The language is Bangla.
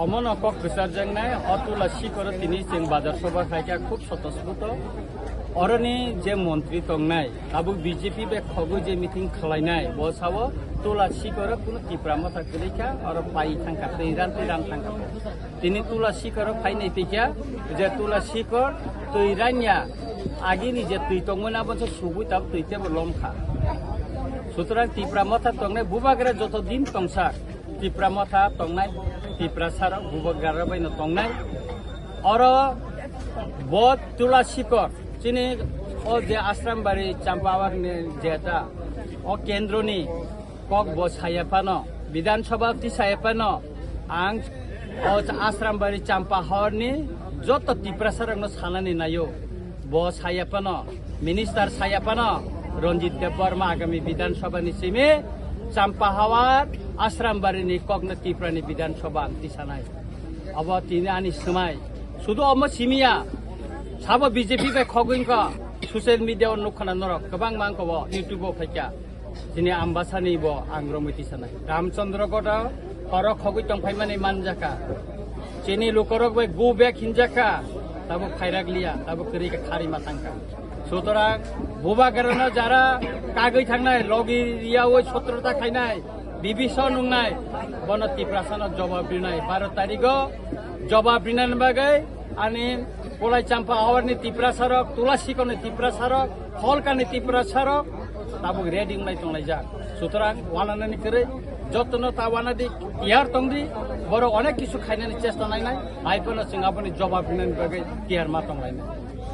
অমন অকক বিচারজেংনাই অতুলা শিখর তিনি जों বাজার সভা খাইকা খুব স্বতঃস্ফূর্ত অরনি যে মন্ত্রী তংনাই আবু বিজেপি বে খগু যে মিটিং খালাইনাই বসাও তুলা শিখর কোনো টিপ্রা মাথা গলিকা আর পাই থাঙ্কা তৈরান থাঙ্কা তিনি তুলা শিখর ফাইনাই পেকা যে তুলা শিখর তৈরানিয়া আগেনি যে তুই তংমনা বছর সুবুই তাব তুইতে লমখা সুতরাং টিপ্রা মাথা তংনাই বুবাগরে যত দিন তংসার টিপ্রা মাথা তংনাই টিপ্রা সার বুবাগরা বাইন তংনাই আর বদ তুলা শিখর চিনি ও যে আশ্রামবাড়ি চাম্পাওয়ার যেটা ও কেন্দ্রনি কক বসাইপানো বিধানসভা তিসাইপানো আং ও আশ্রামবাড়ি চাম্পাহরনি যত টিপ্রা সারনো সানানি নাयो বসাইপানো মিনিস্টার সাইপানো রঞ্জিত দেব বর্মা আগামী বিধানসভানি সিমে চাম্পাহাওয়ার আশ্রামবাড়িনি ককনা টিপ্রানি বিধানসভা তিসানাই अब তিনি আনি সময় শুধু অম সিমিয়া সাবো বিজেপি বে খগইনকা সচিয়েল মিডিয়া নুখানা নরক गोबां मांको इउट्यूब फाइका दिनै आम्बासानि बो आंग्रमैति सानाय रामचंद्र गड़ा हर खगै तंफाइमानि मानजाका चेनि लुकरक बै गो बेक हिनजाका ताबो फाइरागलिया ताबो करिका खारिमा थांका सुतरां बुबागारना जारा कागै थांनाय लगिरिया ओइ 17टा खाइनाय बिबिसन नुंनाय बन टिप्रासानो जवाब दिनाय 12 तारिखो जवाब दिनान बागै अनि पोलाई चाम्पा हावारनि टिप्रा सारक तुलासीकनि टिप्रा सारक हलकानि टिप्रा सारक ताबुक रेडिं लाई तंलाय जा सुतरां वानानानि करे जतन तावानादि यार तंगदि बरो अनेक किसु खाइनानि चेष्टा नायनाय आइफोनो जों आपनि जवाब दिनानि बागै तियार मा तंलायनाय